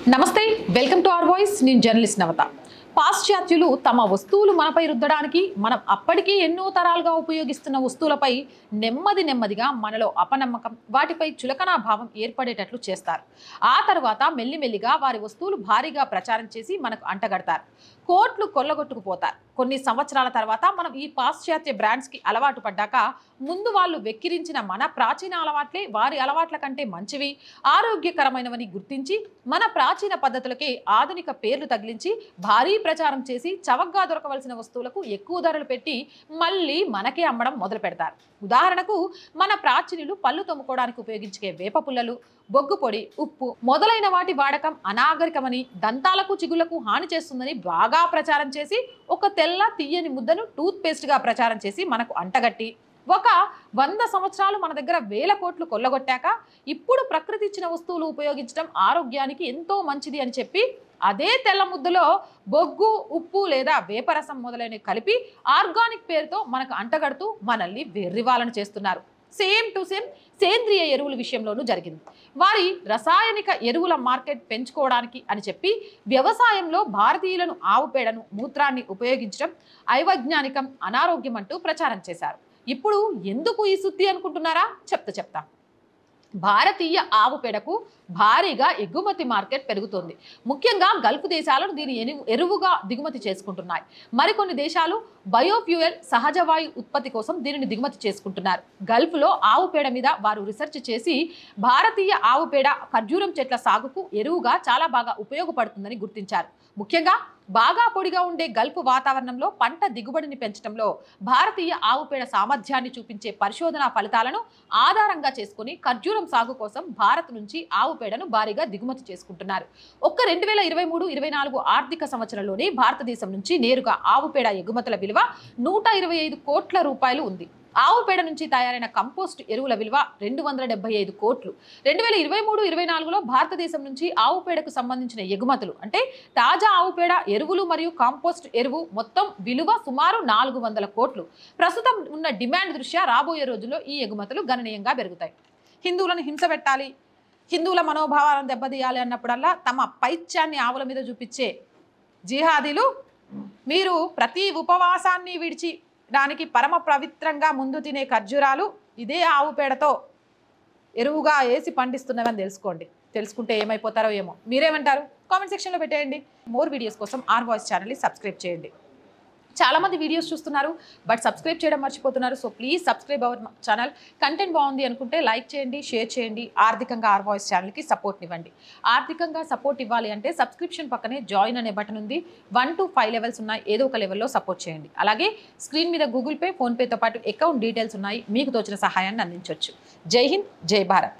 నమస్తే welcome to our voice నేను journalist నవత పాశ్చాత్యులు తమ వస్తువులు మనపై రుద్దడానికి మనం అప్పటికీ ఎన్నో తరాలుగా ఉపయోగిస్తున్న వస్తువులపై నెమ్మదిగా మనలో అపనమ్మకం వాటిపై చులకనా భావం ఏర్పడేటట్లు చేస్తారు ఆ తర్వాత మెల్లిమెల్లిగా వారి వస్తువులు భారీగా ప్రచారం చేసి మనకు అంటగడతారు కోట్లు కొల్లగొట్టుకుపోతారు కొన్ని సంవత్సరాల తర్వాత మనం ఈ పాశ్చాత్య బ్రాండ్స్ కి అలవాటు పడ్డాక ముందు వాళ్ళు వెక్కిరించిన మన ప్రాచీన అలవాట్లే వారి అలవాట్ల కంటే మంచివి ఆరోగ్యకరమైనవని గుర్తించి మన ప్రాచీన పద్ధతులకే ఆధునిక పేర్లు తగిలించి భారీ ప్రచారం చేసి చవకగా దొరకవలసిన వస్తువులకు ఎక్కువ ధరలు పెట్టి మళ్ళీ మనకే అమ్మడం మొదలు పెడతారు ఉదాహరణకు మన ప్రాచీనులు పళ్ళు తోముకోవడానికి ఉపయోగించే వేప పుల్లలు బొగ్గు పొడి ఉప్పు మొదలైన వాటి వాడకం అనాగరికమని దంతాలకు చిగుళ్లకు హాని చేస్తుందని బాగా ప్రచారం చేసి ఒక తెల్ల తీయని ముద్దను టూత్ పేస్ట్ గా ప్రచారం చేసి మనకు అంటగట్టి ఒక 100 సంవత్సరాలు మన దగ్గర వేల కోట్లు కొల్లగొట్టాక ఇప్పుడు ప్రకృతి ఇచ్చిన వస్తువులు ఉపయోగించడం ఆరోగ్యానికి ఎంతో మంచిది అని చెప్పి అదే తెల్ల ముద్దలో బొగ్గు ఉప్పు లేదా వేపరసం మొదలైనవి కలిపి ఆర్గానిక్ పేరుతో మనకు అంటగడుతూ మనల్ని వెర్రివాలను చేస్తున్నారు సేమ్ టు సేమ్ సేంద్రియ ఎరువుల విషయంలోనూ జరిగింది వారి రసాయనిక ఎరువుల మార్కెట్ పెంచుకోవడానికి అని చెప్పి వ్యవసాయంలో భారతీయులను ఆవు పేడను మూత్రాన్ని ఉపయోగించడం అవైజ్ఞానికం అనారోగ్యం అంటూ ప్రచారం చేశారు ఇప్పుడు ఎందుకు ఈ శుద్ధి అనుకుంటున్నారా చెప్తా భారతీయ ఆవు పేడకు భారీగా ఎగుమతి మార్కెట్ పెరుగుతోంది ముఖ్యంగా గల్ఫ్ దేశాలను దీని ఎరువుగా దిగుమతి చేసుకుంటున్నాయి మరికొన్ని దేశాలు బయోఫ్యూయల్ సహజ వాయు ఉత్పత్తి కోసం దీనిని దిగుమతి చేసుకుంటున్నారు గల్ఫ్లో ఆవు పేడ మీద వారు రీసెర్చ్ చేసి భారతీయ ఆవు పేడ ఖర్జూరం చెట్ల సాగుకు ఎరువుగా చాలా బాగా ఉపయోగపడుతుందని గుర్తించారు ముఖ్యంగా బాగా పొడిగా ఉండే గల్ఫ్ వాతావరణంలో పంట దిగుబడిని పెంచడంలో భారతీయ ఆవు పేడ సామర్థ్యాన్ని చూపించే పరిశోధనా ఫలితాలను ఆధారంగా చేసుకుని ఖర్జూరం సాగు కోసం భారత్ నుంచి ఆవు పేడను భారీగా దిగుమతి చేసుకుంటున్నారు ఒక్క 2023-24 ఆర్థిక సంవత్సరంలోనే భారతదేశం నుంచి నేరుగా ఆవు పేడ ఎగుమతుల విలువ 125 కోట్ల రూపాయలు ఉంది ఆవు పేడ నుంచి తయారైన కంపోస్ట్ ఎరువుల విలువ 275 కోట్లు 2023-24లో భారతదేశం నుంచి ఆవు పేడకు సంబంధించిన ఎగుమతులు అంటే తాజా ఆవు పేడ ఎరువులు మరియు కాంపోస్ట్ ఎరువు మొత్తం విలువ సుమారు 400 కోట్లు ప్రస్తుతం ఉన్న డిమాండ్ దృష్ట్యా రాబోయే రోజుల్లో ఈ ఎగుమతులు గణనీయంగా పెరుగుతాయి హిందువులను హింస పెట్టాలి హిందువుల మనోభావాలను దెబ్బతీయాలి అన్నప్పుడల్లా తమ పైత్యాన్ని ఆవుల మీద చూపించే జిహాదీలు మీరు ప్రతి ఉపవాసాన్ని విడిచి దానికి పరమ పవిత్రంగా ముందు తినే ఖర్జూరాలు ఇదే ఆవు పేడతో ఎరువుగా వేసి పండిస్తున్నవని తెలుసుకుంటే ఏమైపోతారో ఏమో మీరేమంటారు కామెంట్ సెక్షన్లో పెట్టేయండి మోర్ వీడియోస్ కోసం ఆర్ వాయిస్ ఛానల్ని సబ్స్క్రైబ్ చేయండి చాలా మంది వీడియోస్ చూస్తున్నారు బట్ సబ్స్క్రైబ్ చేయడం మర్చిపోతున్నారు so please subscribe our channel content బాగుంది అనుకుంటే లైక్ చేయండి షేర్ చేయండి ఆర్థికంగా ఆర్ వాయిస్ ఛానల్కి సపోర్ట్ ఇవ్వండి ఆర్థికంగా సపోర్ట్ ఇవ్వాలి అంటే సబ్స్క్రిప్షన్ పక్కనే జాయిన్ అనే బటన్ ఉంది 1 to 5 లెవెల్స్ ఉన్నాయి ఏదో ఒక లెవెల్లో సపోర్ట్ చేయండి అలాగే స్క్రీన్ మీద గూగుల్ పే ఫోన్పేతో పాటు అకౌంట్ డీటెయిల్స్ ఉన్నాయి మీకు తోచిన సహాయాన్ని అందించవచ్చు జై హింద్ జై భారత్